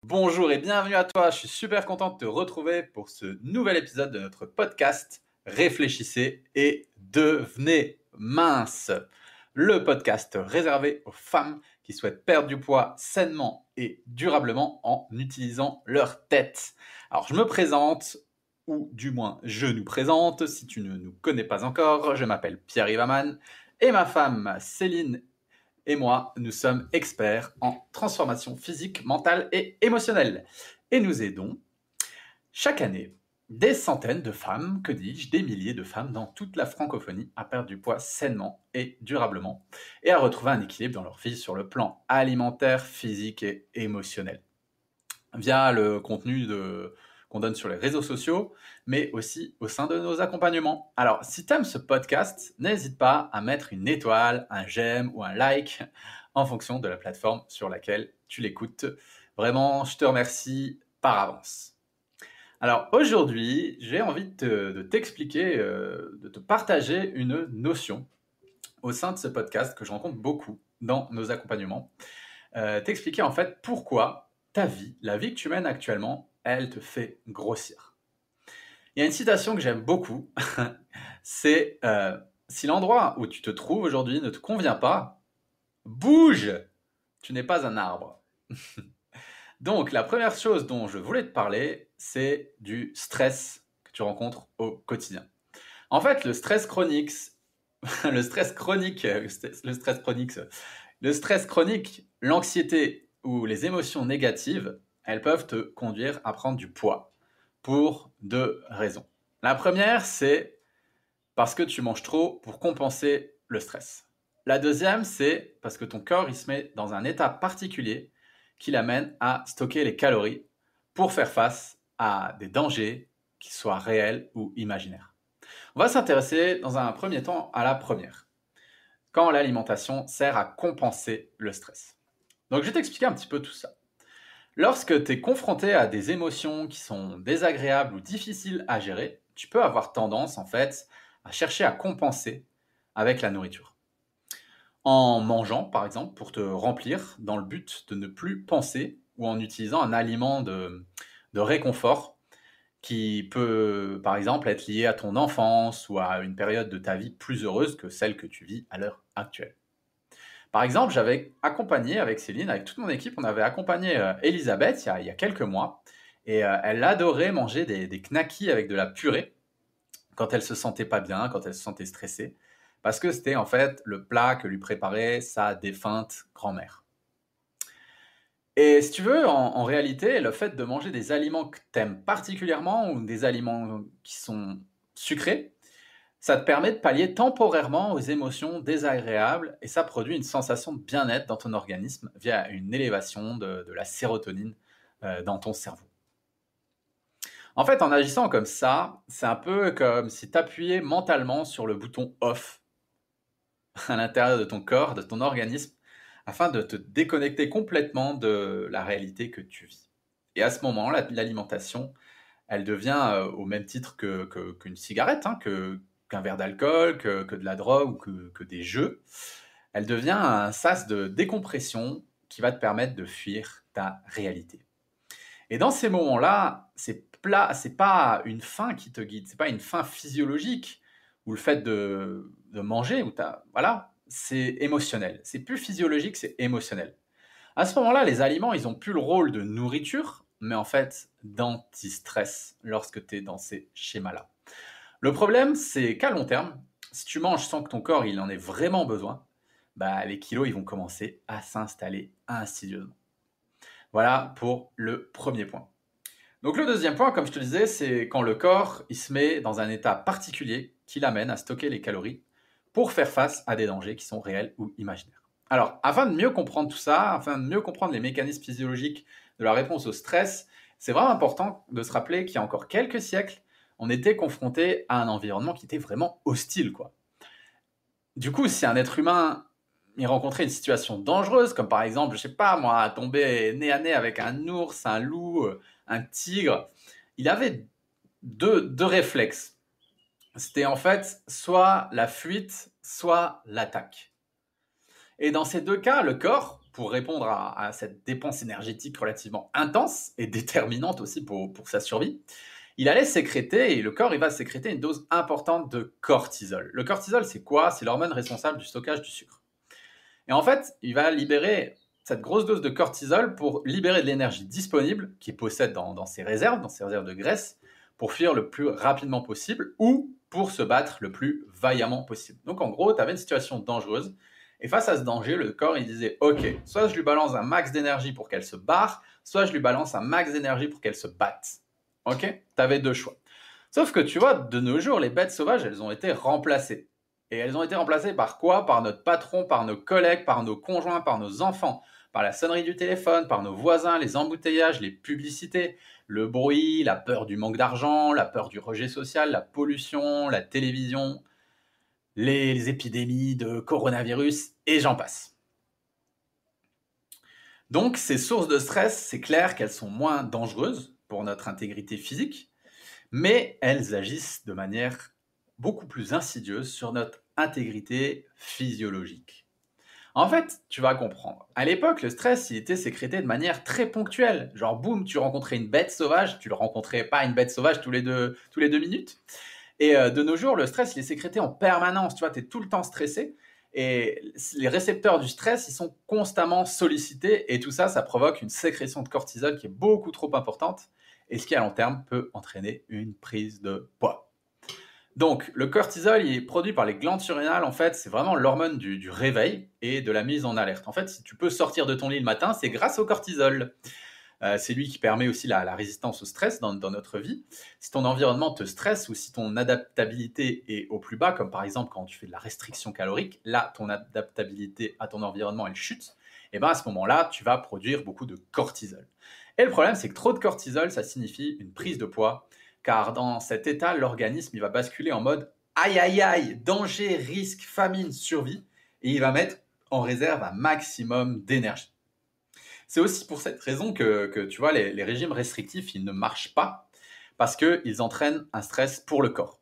Bonjour et bienvenue à toi, je suis super content de te retrouver pour ce nouvel épisode de notre podcast Réfléchissez et devenez mince. Le podcast réservé aux femmes qui souhaitent perdre du poids sainement et durablement en utilisant leur tête. Alors je me présente, ou du moins je nous présente, si tu ne nous connais pas encore, je m'appelle Pierre-Yves Amann et ma femme Céline et moi, nous sommes experts en transformation physique, mentale et émotionnelle. Et nous aidons chaque année des centaines de femmes, que dis-je, des milliers de femmes dans toute la francophonie à perdre du poids sainement et durablement et à retrouver un équilibre dans leur vie sur le plan alimentaire, physique et émotionnel. Via le contenu qu'on donne sur les réseaux sociaux, mais aussi au sein de nos accompagnements. Alors, si tu aimes ce podcast, n'hésite pas à mettre une étoile, un j'aime ou un like en fonction de la plateforme sur laquelle tu l'écoutes. Vraiment, je te remercie par avance. Alors, aujourd'hui, j'ai envie de t'expliquer, de te partager une notion au sein de ce podcast que je rencontre beaucoup dans nos accompagnements. T'expliquer en fait pourquoi ta vie, la vie que tu mènes actuellement, elle te fait grossir. Il y a une citation que j'aime beaucoup, c'est si l'endroit où tu te trouves aujourd'hui ne te convient pas, bouge, tu n'es pas un arbre. Donc la première chose dont je voulais te parler, c'est du stress que tu rencontres au quotidien. En fait, le stress chronique, l'anxiété ou les émotions négatives, elles peuvent te conduire à prendre du poids pour deux raisons. La première, c'est parce que tu manges trop pour compenser le stress. La deuxième, c'est parce que ton corps il se met dans un état particulier qui l'amène à stocker les calories pour faire face à des dangers qui soient réels ou imaginaires. On va s'intéresser dans un premier temps à la première, quand l'alimentation sert à compenser le stress. Donc je vais t'expliquer un petit peu tout ça. Lorsque tu es confronté à des émotions qui sont désagréables ou difficiles à gérer, tu peux avoir tendance en fait à chercher à compenser avec la nourriture. En mangeant par exemple pour te remplir dans le but de ne plus penser ou en utilisant un aliment de réconfort qui peut par exemple être lié à ton enfance ou à une période de ta vie plus heureuse que celle que tu vis à l'heure actuelle. Par exemple, j'avais accompagné avec Céline, avec toute mon équipe, on avait accompagné Elisabeth il y a quelques mois et elle adorait manger des knackis avec de la purée quand elle se sentait pas bien, quand elle se sentait stressée, parce que c'était en fait le plat que lui préparait sa défunte grand-mère. Et si tu veux, en réalité, le fait de manger des aliments que tu aimes particulièrement ou des aliments qui sont sucrés, ça te permet de pallier temporairement aux émotions désagréables et ça produit une sensation de bien-être dans ton organisme via une élévation de la sérotonine dans ton cerveau. En fait, en agissant comme ça, c'est un peu comme si tu appuyais mentalement sur le bouton off à l'intérieur de ton corps, de ton organisme, afin de te déconnecter complètement de la réalité que tu vis. Et à ce moment, l'alimentation, elle devient au même titre qu'une cigarette, qu'un verre d'alcool, que de la drogue ou que des jeux. Elle devient un sas de décompression qui va te permettre de fuir ta réalité. Et dans ces moments-là, c'est pas une faim qui te guide, c'est pas une faim physiologique ou le fait de manger, voilà, c'est émotionnel. C'est plus physiologique, c'est émotionnel. À ce moment-là, les aliments, ils ont plus le rôle de nourriture, mais en fait d'anti-stress lorsque tu es dans ces schémas-là. Le problème, c'est qu'à long terme, si tu manges sans que ton corps il en ait vraiment besoin, les kilos ils vont commencer à s'installer insidieusement. Voilà pour le premier point. Donc le deuxième point, comme je te le disais, c'est quand le corps il se met dans un état particulier qui l'amène à stocker les calories pour faire face à des dangers qui sont réels ou imaginaires. Alors, afin de mieux comprendre tout ça, afin de mieux comprendre les mécanismes physiologiques de la réponse au stress, c'est vraiment important de se rappeler qu'il y a encore quelques siècles, on était confronté à un environnement qui était vraiment hostile, quoi. Du coup, si un être humain il rencontrait une situation dangereuse, comme par exemple, je sais pas moi, tomber nez à nez avec un ours, un loup, un tigre, il avait deux réflexes. C'était en fait soit la fuite, soit l'attaque. Et dans ces deux cas, le corps, pour répondre à cette dépense énergétique relativement intense et déterminante aussi pour sa survie, il allait sécréter, et le corps il va sécréter une dose importante de cortisol. Le cortisol, c'est quoi? C'est l'hormone responsable du stockage du sucre. Et en fait, il va libérer cette grosse dose de cortisol pour libérer de l'énergie disponible qu'il possède dans ses réserves de graisse, pour fuir le plus rapidement possible ou pour se battre le plus vaillamment possible. Donc en gros, tu avais une situation dangereuse, et face à ce danger, le corps il disait ok, soit je lui balance un max d'énergie pour qu'elle se barre, soit je lui balance un max d'énergie pour qu'elle se batte. Ok? Tu avais deux choix. Sauf que tu vois, de nos jours, les bêtes sauvages, elles ont été remplacées. Et elles ont été remplacées par quoi? Par notre patron, par nos collègues, par nos conjoints, par nos enfants, par la sonnerie du téléphone, par nos voisins, les embouteillages, les publicités, le bruit, la peur du manque d'argent, la peur du rejet social, la pollution, la télévision, les épidémies de coronavirus, et j'en passe. Donc, ces sources de stress, c'est clair qu'elles sont moins dangereuses pour notre intégrité physique, mais elles agissent de manière beaucoup plus insidieuse sur notre intégrité physiologique. En fait, tu vas comprendre. À l'époque, le stress, il était sécrété de manière très ponctuelle. Genre, boum, tu rencontrais une bête sauvage, tu ne rencontrais pas une bête sauvage tous les deux minutes. Et de nos jours, le stress, il est sécrété en permanence. Tu vois, tu es tout le temps stressé. Et les récepteurs du stress, ils sont constamment sollicités. Et tout ça, ça provoque une sécrétion de cortisol qui est beaucoup trop importante. Et ce qui, à long terme, peut entraîner une prise de poids. Donc, le cortisol, il est produit par les glandes surrénales. En fait, c'est vraiment l'hormone du réveil et de la mise en alerte. En fait, si tu peux sortir de ton lit le matin, c'est grâce au cortisol. C'est lui qui permet aussi la résistance au stress dans notre vie. Si ton environnement te stresse ou si ton adaptabilité est au plus bas, comme par exemple quand tu fais de la restriction calorique, là, ton adaptabilité à ton environnement, elle chute. Et bien à ce moment-là, tu vas produire beaucoup de cortisol. Et le problème, c'est que trop de cortisol, ça signifie une prise de poids, car dans cet état, l'organisme il va basculer en mode aïe aïe aïe, danger, risque, famine, survie, et il va mettre en réserve un maximum d'énergie. C'est aussi pour cette raison que tu vois, les régimes restrictifs, ils ne marchent pas, parce qu'ils entraînent un stress pour le corps.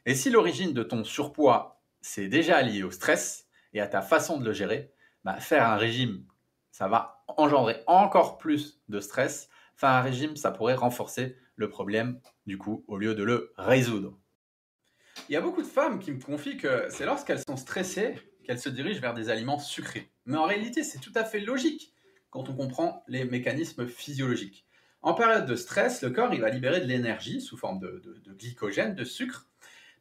Et si l'origine de ton surpoids, c'est déjà lié au stress et à ta façon de le gérer, bah, faire un régime, ça va engendrer encore plus de stress. Faire un régime, ça pourrait renforcer le problème, du coup, au lieu de le résoudre. Il y a beaucoup de femmes qui me confient que c'est lorsqu'elles sont stressées qu'elles se dirigent vers des aliments sucrés. Mais en réalité, c'est tout à fait logique quand on comprend les mécanismes physiologiques. En période de stress, le corps il va libérer de l'énergie sous forme de glycogène, de sucre,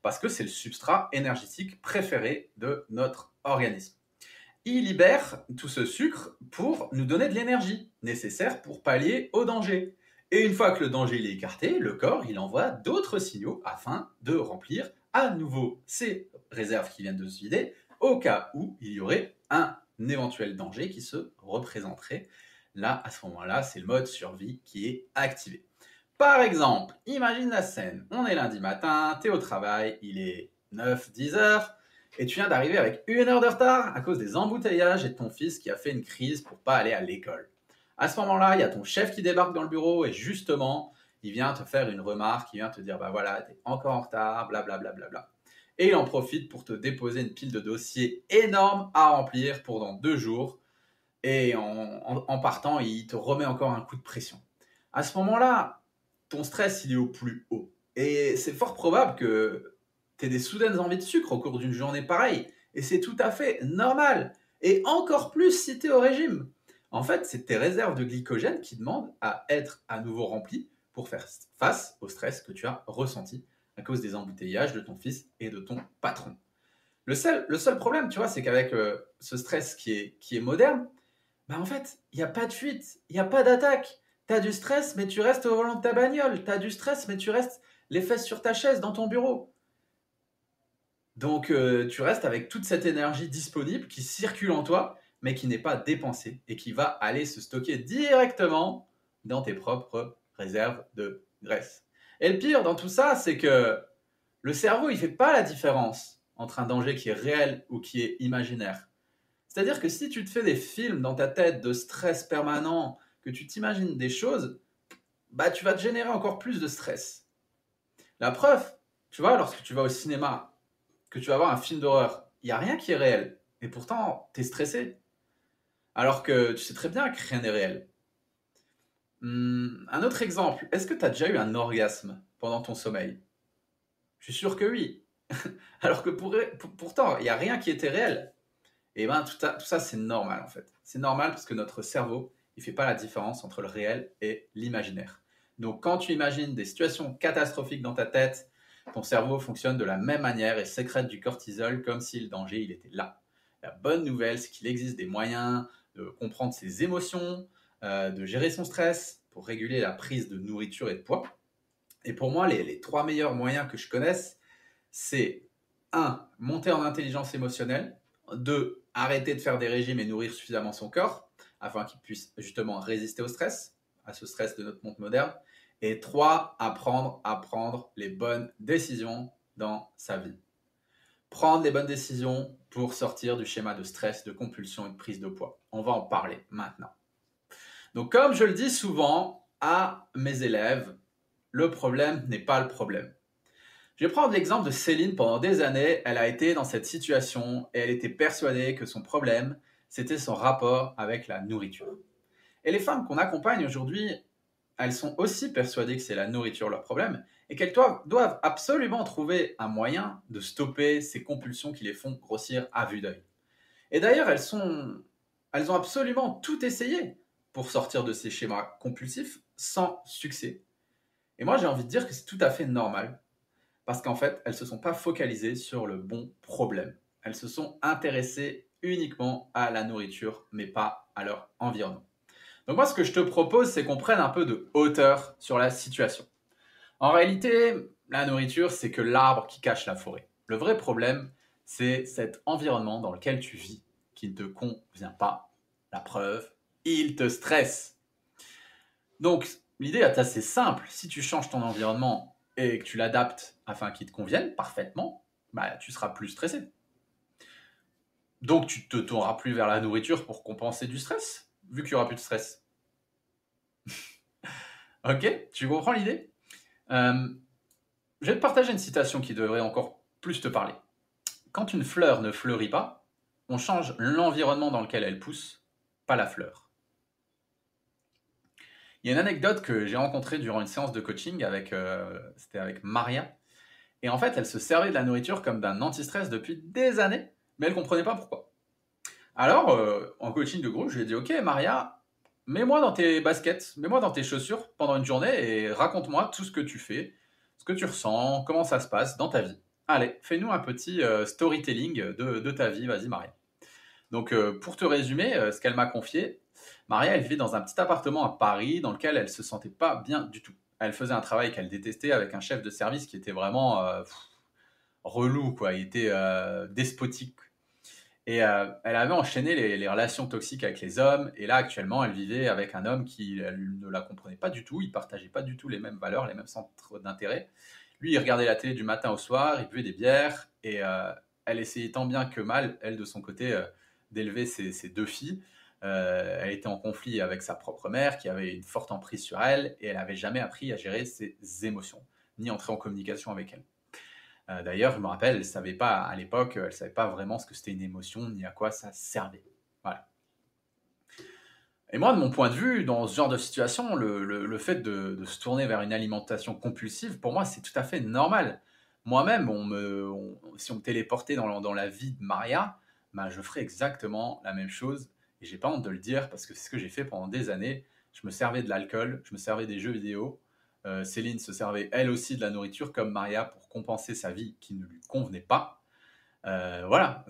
parce que c'est le substrat énergétique préféré de notre organisme. Il libère tout ce sucre pour nous donner de l'énergie nécessaire pour pallier au danger. Et une fois que le danger est écarté, le corps il envoie d'autres signaux afin de remplir à nouveau ces réserves qui viennent de se vider au cas où il y aurait un éventuel danger qui se représenterait. Là, à ce moment-là, c'est le mode survie qui est activé. Par exemple, imagine la scène. On est lundi matin, tu es au travail, il est 9-10 heures, et tu viens d'arriver avec 1 heure de retard à cause des embouteillages et de ton fils qui a fait une crise pour pas aller à l'école. À ce moment-là, il y a ton chef qui débarque dans le bureau et justement, il vient te faire une remarque, il vient te dire, bah voilà, t'es encore en retard, blablabla. Bla, bla, bla. Et il en profite pour te déposer une pile de dossiers énorme à remplir pour dans 2 jours. Et en partant, il te remet encore un coup de pression. À ce moment-là, ton stress, il est au plus haut. Et c'est fort probable que tu aies des soudaines envies de sucre au cours d'une journée pareille. Et c'est tout à fait normal. Et encore plus si tu es au régime. En fait, c'est tes réserves de glycogène qui demandent à être à nouveau remplies pour faire face au stress que tu as ressenti à cause des embouteillages de ton fils et de ton patron. Le seul problème, tu vois, c'est qu'avec ce stress qui est moderne, bah en fait, il n'y a pas de fuite, il n'y a pas d'attaque. Tu as du stress, mais tu restes au volant de ta bagnole. Tu as du stress, mais tu restes les fesses sur ta chaise dans ton bureau. Donc, tu restes avec toute cette énergie disponible qui circule en toi, mais qui n'est pas dépensée et qui va aller se stocker directement dans tes propres réserves de graisse. Et le pire dans tout ça, c'est que le cerveau, il ne fait pas la différence entre un danger qui est réel ou qui est imaginaire. C'est-à-dire que si tu te fais des films dans ta tête de stress permanent, que tu t'imagines des choses, bah tu vas te générer encore plus de stress. La preuve, tu vois, lorsque tu vas au cinéma, que tu vas voir un film d'horreur, il n'y a rien qui est réel. Et pourtant, tu es stressé. alors que tu sais très bien que rien n'est réel. Un autre exemple, est-ce que tu as déjà eu un orgasme pendant ton sommeil? Je suis sûr que oui. Alors que pourtant, il n'y a rien qui était réel. Et ben tout ça, c'est normal en fait. C'est normal parce que notre cerveau, il fait pas la différence entre le réel et l'imaginaire. Donc quand tu imagines des situations catastrophiques dans ta tête, ton cerveau fonctionne de la même manière et sécrète du cortisol comme si le danger, il était là. La bonne nouvelle, c'est qu'il existe des moyens de comprendre ses émotions, de gérer son stress pour réguler la prise de nourriture et de poids. Et pour moi, les trois meilleurs moyens que je connaisse, c'est un, monter en intelligence émotionnelle, 2, arrêter de faire des régimes et nourrir suffisamment son corps afin qu'il puisse justement résister au stress, à ce stress de notre monde moderne, et 3, apprendre à prendre les bonnes décisions dans sa vie. Prendre les bonnes décisions pour sortir du schéma de stress, de compulsion et de prise de poids. On va en parler maintenant. Donc comme je le dis souvent à mes élèves, le problème n'est pas le problème. Je vais prendre l'exemple de Céline. Pendant des années, elle a été dans cette situation et elle était persuadée que son problème, c'était son rapport avec la nourriture. Et les femmes qu'on accompagne aujourd'hui, elles sont aussi persuadées que c'est la nourriture leur problème et qu'elles doivent absolument trouver un moyen de stopper ces compulsions qui les font grossir à vue d'œil. Et d'ailleurs, elles ont absolument tout essayé pour sortir de ces schémas compulsifs sans succès. Et moi, j'ai envie de dire que c'est tout à fait normal parce qu'en fait, elles ne se sont pas focalisées sur le bon problème. Elles se sont intéressées uniquement à la nourriture, mais pas à leur environnement. Donc moi, ce que je te propose, c'est qu'on prenne un peu de hauteur sur la situation. En réalité, la nourriture, c'est que l'arbre qui cache la forêt. Le vrai problème, c'est cet environnement dans lequel tu vis qui ne te convient pas. La preuve, il te stresse. Donc, l'idée est assez simple. Si tu changes ton environnement et que tu l'adaptes afin qu'il te convienne parfaitement, bah, tu seras plus stressé. Donc, tu te tourneras plus vers la nourriture pour compenser du stress, vu qu'il n'y aura plus de stress. Ok, tu comprends l'idée? Je vais te partager une citation qui devrait encore plus te parler. Quand une fleur ne fleurit pas, on change l'environnement dans lequel elle pousse, pas la fleur. Il y a une anecdote que j'ai rencontrée durant une séance de coaching c'était avec Maria. Et en fait, elle se servait de la nourriture comme d'un anti-stress depuis des années, mais elle ne comprenait pas pourquoi. Alors, en coaching de groupe, je lui ai dit, ok Maria, mets-moi dans tes baskets, mets-moi dans tes chaussures pendant une journée et raconte-moi tout ce que tu fais, ce que tu ressens, comment ça se passe dans ta vie. Allez, fais-nous un petit storytelling de ta vie, vas-y Maria. Donc, pour te résumer, ce qu'elle m'a confié, Maria, elle vivait dans un petit appartement à Paris dans lequel elle ne se sentait pas bien du tout. Elle faisait un travail qu'elle détestait avec un chef de service qui était vraiment relou, quoi. Il était despotique. Et elle avait enchaîné les relations toxiques avec les hommes. Et là, actuellement, elle vivait avec un homme qui ne la comprenait pas du tout. Il partageait pas du tout les mêmes valeurs, les mêmes centres d'intérêt. Lui, il regardait la télé du matin au soir, il buvait des bières. Et elle essayait tant bien que mal, elle, de son côté, d'élever ses deux filles. Elle était en conflit avec sa propre mère, qui avait une forte emprise sur elle. Et elle n'avait jamais appris à gérer ses émotions, ni entrer en communication avec elle. D'ailleurs, je me rappelle, elle savait pas à l'époque, elle savait pas vraiment ce que c'était une émotion ni à quoi ça servait. Voilà. Et moi, de mon point de vue, dans ce genre de situation, le fait de se tourner vers une alimentation compulsive, pour moi, c'est tout à fait normal. Moi-même, si on me téléportait dans la vie de Maria, bah, je ferais exactement la même chose. Et j'ai pas honte de le dire parce que c'est ce que j'ai fait pendant des années. Je me servais de l'alcool, je me servais des jeux vidéo. Céline se servait elle aussi de la nourriture comme Maria pour compenser sa vie qui ne lui convenait pas. Voilà,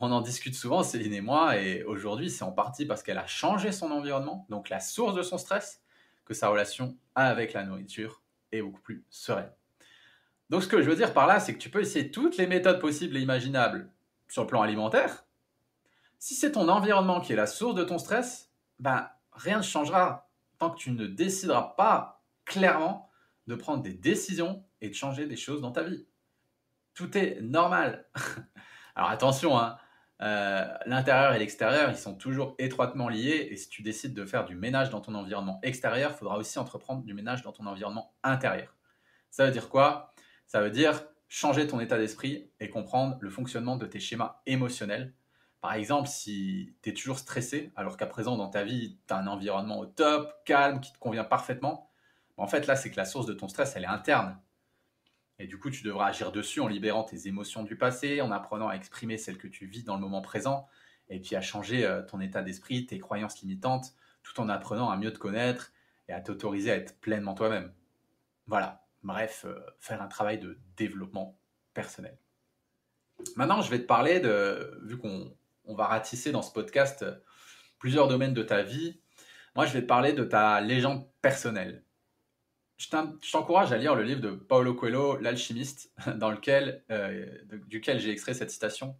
on en discute souvent, Céline et moi, et aujourd'hui, c'est en partie parce qu'elle a changé son environnement, donc la source de son stress, que sa relation avec la nourriture est beaucoup plus sereine. Donc ce que je veux dire par là, c'est que tu peux essayer toutes les méthodes possibles et imaginables sur le plan alimentaire. Si c'est ton environnement qui est la source de ton stress, ben, rien ne changera tant que tu ne décideras pas clairement de prendre des décisions et de changer des choses dans ta vie. Tout est normal. Alors attention, hein, l'intérieur et l'extérieur, ils sont toujours étroitement liés. Et si tu décides de faire du ménage dans ton environnement extérieur, il faudra aussi entreprendre du ménage dans ton environnement intérieur. Ça veut dire quoi? Ça veut dire changer ton état d'esprit et comprendre le fonctionnement de tes schémas émotionnels Par exemple, si tu es toujours stressé, alors qu'à présent dans ta vie, tu as un environnement au top, calme, qui te convient parfaitement, en fait là, c'est que la source de ton stress, elle est interne. Et du coup, tu devras agir dessus en libérant tes émotions du passé, en apprenant à exprimer celles que tu vis dans le moment présent, et puis à changer ton état d'esprit, tes croyances limitantes, tout en apprenant à mieux te connaître et à t'autoriser à être pleinement toi-même. Voilà, bref, faire un travail de développement personnel. Maintenant, je vais te parler vu qu'on va ratisser dans ce podcast plusieurs domaines de ta vie, moi je vais te parler de ta légende personnelle. Je t'encourage à lire le livre de Paulo Coelho, L'Alchimiste, duquel j'ai extrait cette citation.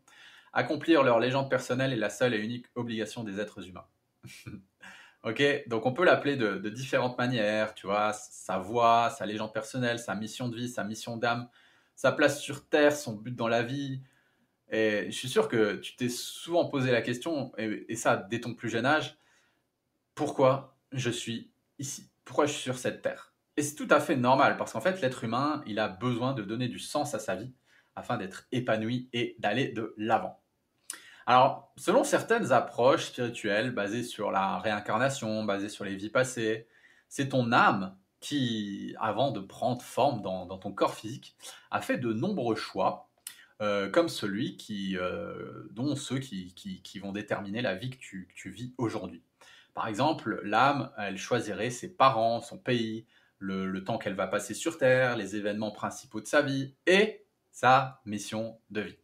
Accomplir leur légende personnelle est la seule et unique obligation des êtres humains. Ok, donc on peut l'appeler de différentes manières, tu vois, sa voix, sa légende personnelle, sa mission de vie, sa mission d'âme, sa place sur Terre, son but dans la vie. Et je suis sûr que tu t'es souvent posé la question, et ça dès ton plus jeune âge, pourquoi je suis ici? Pourquoi je suis sur cette terre? Et c'est tout à fait normal, parce qu'en fait, l'être humain, il a besoin de donner du sens à sa vie afin d'être épanoui et d'aller de l'avant. Alors, selon certaines approches spirituelles basées sur la réincarnation, basées sur les vies passées, c'est ton âme qui, avant de prendre forme dans ton corps physique, a fait de nombreux choix, comme dont ceux qui vont déterminer la vie que tu vis aujourd'hui. Par exemple, l'âme, elle choisirait ses parents, son pays, le temps qu'elle va passer sur Terre, les événements principaux de sa vie et sa mission de vie.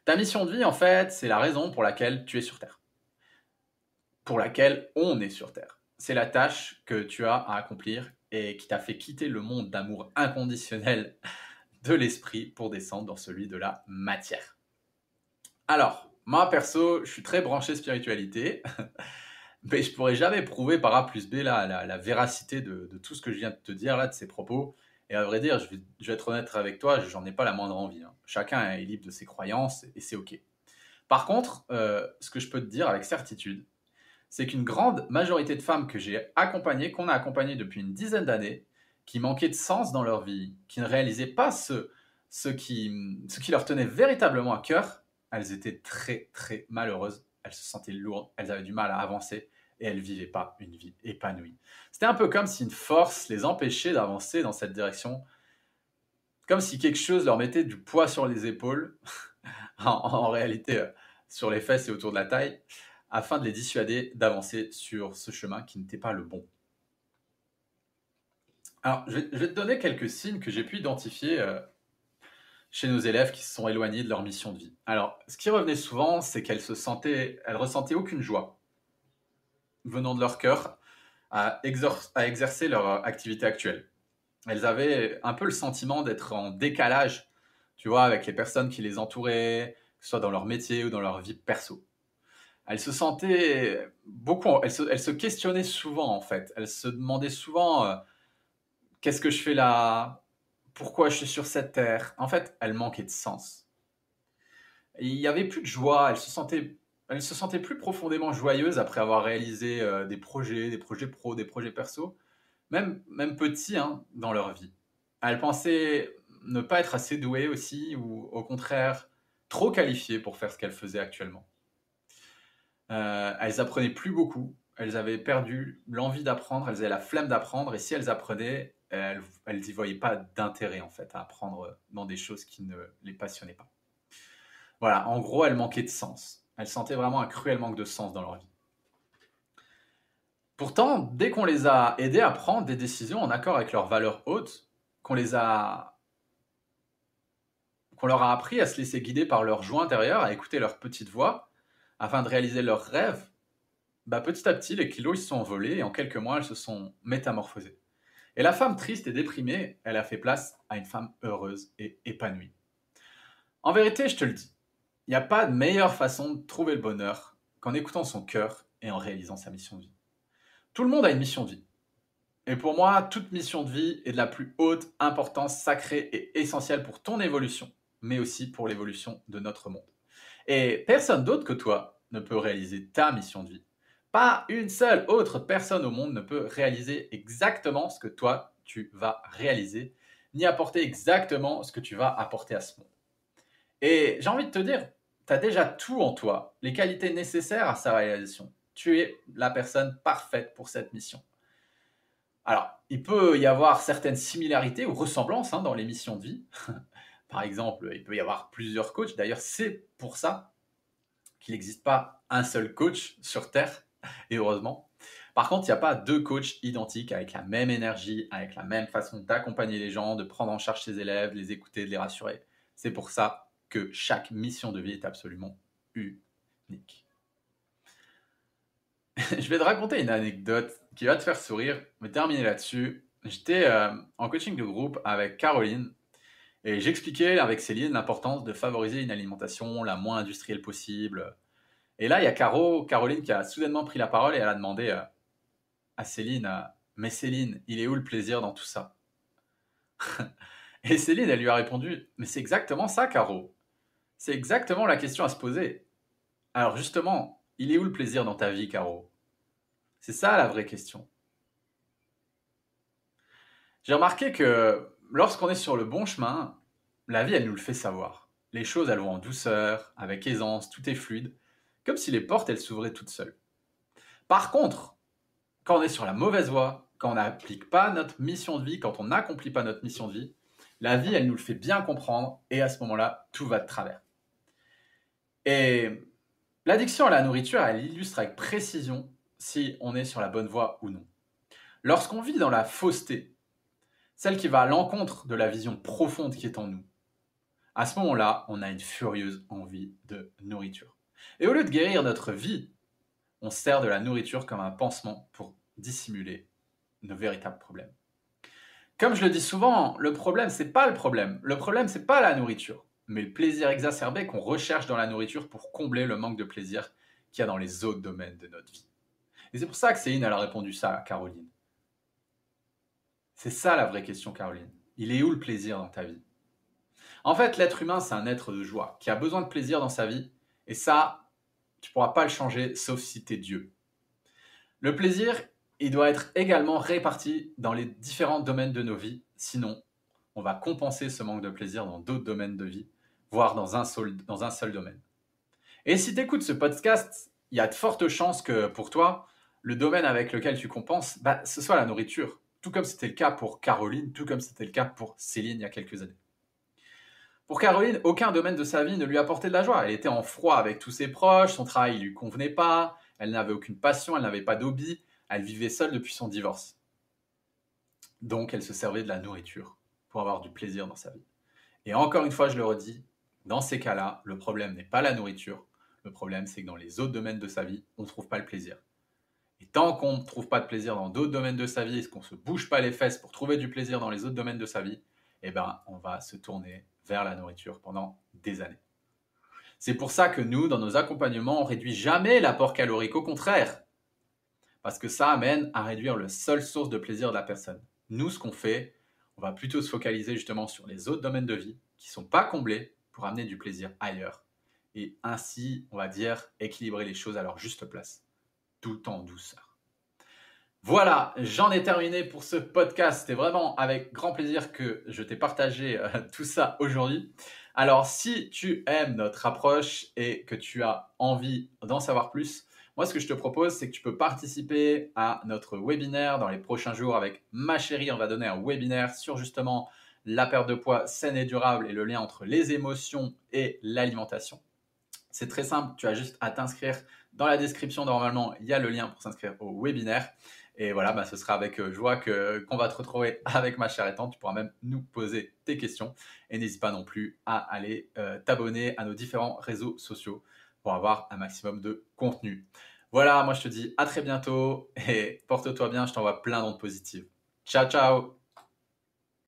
Ta mission de vie, en fait, c'est la raison pour laquelle tu es sur Terre, pour laquelle on est sur Terre. C'est la tâche que tu as à accomplir et qui t'a fait quitter le monde d'amour inconditionnel de l'esprit pour descendre dans celui de la matière. Alors, moi perso, je suis très branché spiritualité, mais je pourrais jamais prouver par A plus B la véracité de tout ce que je viens de te dire là, de ces propos. Et à vrai dire, je vais être honnête avec toi, j'en ai pas la moindre envie, hein. Chacun est libre de ses croyances et c'est ok. Par contre, ce que je peux te dire avec certitude, c'est qu'une grande majorité de femmes que j'ai accompagnées, qu'on a accompagnées depuis une dizaine d'années, qui manquaient de sens dans leur vie, qui ne réalisaient pas ce qui leur tenait véritablement à cœur, elles étaient très très malheureuses, elles se sentaient lourdes, elles avaient du mal à avancer et elles ne vivaient pas une vie épanouie. C'était un peu comme si une force les empêchait d'avancer dans cette direction, comme si quelque chose leur mettait du poids sur les épaules, en réalité sur les fesses et autour de la taille, afin de les dissuader d'avancer sur ce chemin qui n'était pas le bon. Alors, je vais te donner quelques signes que j'ai pu identifier chez nos élèves qui se sont éloignés de leur mission de vie. Alors, ce qui revenait souvent, c'est elles ressentaient aucune joie venant de leur cœur à exercer leur activité actuelle. Elles avaient un peu le sentiment d'être en décalage, tu vois, avec les personnes qui les entouraient, que ce soit dans leur métier ou dans leur vie perso. Elles se sentaient beaucoup, elles se questionnaient souvent en fait. Elles se demandaient souvent qu'est-ce que je fais là? Pourquoi je suis sur cette terre? En fait, elles manquaient de sens. Et il n'y avait plus de joie, elles se sentaient plus profondément joyeuses après avoir réalisé des projets pro, des projets perso, même petits hein, dans leur vie. Elles pensaient ne pas être assez douées aussi, ou au contraire trop qualifiées pour faire ce qu'elles faisaient actuellement. Elles apprenaient plus beaucoup, elles avaient perdu l'envie d'apprendre, elles avaient la flemme d'apprendre, et si elles apprenaient, elles n'y voyaient pas d'intérêt en fait à apprendre dans des choses qui ne les passionnaient pas. Voilà, en gros, elles manquaient de sens. Elles sentaient vraiment un cruel manque de sens dans leur vie. Pourtant, dès qu'on les a aidées à prendre des décisions en accord avec leurs valeurs hautes, qu'on leur a appris à se laisser guider par leur joie intérieure, à écouter leur petite voix, afin de réaliser leurs rêves, petit à petit, les kilos ils se sont envolés et en quelques mois, elles se sont métamorphosées. Et la femme triste et déprimée, elle a fait place à une femme heureuse et épanouie. En vérité, je te le dis, il n'y a pas de meilleure façon de trouver le bonheur qu'en écoutant son cœur et en réalisant sa mission de vie. Tout le monde a une mission de vie. Et pour moi, toute mission de vie est de la plus haute importance, sacrée et essentielle pour ton évolution, mais aussi pour l'évolution de notre monde. Et personne d'autre que toi ne peut réaliser ta mission de vie. Pas une seule autre personne au monde ne peut réaliser exactement ce que toi, tu vas réaliser, ni apporter exactement ce que tu vas apporter à ce monde. Et j'ai envie de te dire, tu as déjà tout en toi, les qualités nécessaires à sa réalisation. Tu es la personne parfaite pour cette mission. Alors, il peut y avoir certaines similarités ou ressemblances dans les missions de vie. Par exemple, il peut y avoir plusieurs coachs. D'ailleurs, c'est pour ça qu'il n'existe pas un seul coach sur Terre, et heureusement. Par contre, il n'y a pas deux coachs identiques avec la même énergie, avec la même façon d'accompagner les gens, de prendre en charge ses élèves, de les écouter, de les rassurer. C'est pour ça que chaque mission de vie est absolument unique. Je vais te raconter une anecdote qui va te faire sourire, mais terminer là-dessus. J'étais en coaching de groupe avec Caroline et j'expliquais avec Céline l'importance de favoriser une alimentation la moins industrielle possible. Et là, il y a Caroline qui a soudainement pris la parole et elle a demandé à Céline, mais Céline, il est où le plaisir dans tout ça? Et Céline, elle lui a répondu, mais c'est exactement ça, Caro. C'est exactement la question à se poser. Alors justement, il est où le plaisir dans ta vie, Caro? C'est ça la vraie question. J'ai remarqué que lorsqu'on est sur le bon chemin, la vie, elle nous le fait savoir. Les choses, elles vont en douceur, avec aisance, tout est fluide, comme si les portes, elles s'ouvraient toutes seules. Par contre, quand on est sur la mauvaise voie, quand on n'applique pas notre mission de vie, quand on n'accomplit pas notre mission de vie, la vie, elle nous le fait bien comprendre et à ce moment-là, tout va de travers. Et l'addiction à la nourriture, elle illustre avec précision si on est sur la bonne voie ou non. Lorsqu'on vit dans la fausseté, celle qui va à l'encontre de la vision profonde qui est en nous, à ce moment-là, on a une furieuse envie de nourriture. Et au lieu de guérir notre vie, on sert de la nourriture comme un pansement pour dissimuler nos véritables problèmes. Comme je le dis souvent, le problème, c'est pas le problème. Le problème, c'est pas la nourriture, mais le plaisir exacerbé qu'on recherche dans la nourriture pour combler le manque de plaisir qu'il y a dans les autres domaines de notre vie. Et c'est pour ça que Céline, elle a répondu ça à Caroline. C'est ça la vraie question, Caroline. Il est où le plaisir dans ta vie? En fait, l'être humain, c'est un être de joie qui a besoin de plaisir dans sa vie. Et ça, tu ne pourras pas le changer sauf si tu es Dieu. Le plaisir, il doit être également réparti dans les différents domaines de nos vies. Sinon, on va compenser ce manque de plaisir dans d'autres domaines de vie, voire dans un seul domaine. Et si tu écoutes ce podcast, il y a de fortes chances que pour toi, le domaine avec lequel tu compenses, ce soit la nourriture. Tout comme c'était le cas pour Caroline, tout comme c'était le cas pour Céline il y a quelques années. Pour Caroline, aucun domaine de sa vie ne lui apportait de la joie. Elle était en froid avec tous ses proches, son travail ne lui convenait pas, elle n'avait aucune passion, elle n'avait pas d'hobby, elle vivait seule depuis son divorce. Donc elle se servait de la nourriture pour avoir du plaisir dans sa vie. Et encore une fois, je le redis, dans ces cas-là, le problème n'est pas la nourriture, le problème c'est que dans les autres domaines de sa vie, on ne trouve pas le plaisir. Et tant qu'on ne trouve pas de plaisir dans d'autres domaines de sa vie, et qu'on ne se bouge pas les fesses pour trouver du plaisir dans les autres domaines de sa vie, on va se tourner vers la nourriture pendant des années. C'est pour ça que nous, dans nos accompagnements, on ne réduit jamais l'apport calorique, au contraire. Parce que ça amène à réduire la seule source de plaisir de la personne. Nous, ce qu'on fait, on va plutôt se focaliser justement sur les autres domaines de vie qui ne sont pas comblés pour amener du plaisir ailleurs. Et ainsi, on va dire, équilibrer les choses à leur juste place, tout en douceur. Voilà, j'en ai terminé pour ce podcast. C'était vraiment avec grand plaisir que je t'ai partagé tout ça aujourd'hui. Alors, si tu aimes notre approche et que tu as envie d'en savoir plus, moi, ce que je te propose, c'est que tu peux participer à notre webinaire dans les prochains jours avec ma chérie. On va donner un webinaire sur justement la perte de poids saine et durable et le lien entre les émotions et l'alimentation. C'est très simple, tu as juste à t'inscrire. Dans la description, normalement, il y a le lien pour s'inscrire au webinaire. Et voilà, ce sera avec joie qu'on va te retrouver avec ma chère et tante. Tu pourras même nous poser tes questions. Et n'hésite pas non plus à aller t'abonner à nos différents réseaux sociaux pour avoir un maximum de contenu. Voilà, moi je te dis à très bientôt et porte-toi bien. Je t'envoie plein d'ondes positives. Ciao, ciao!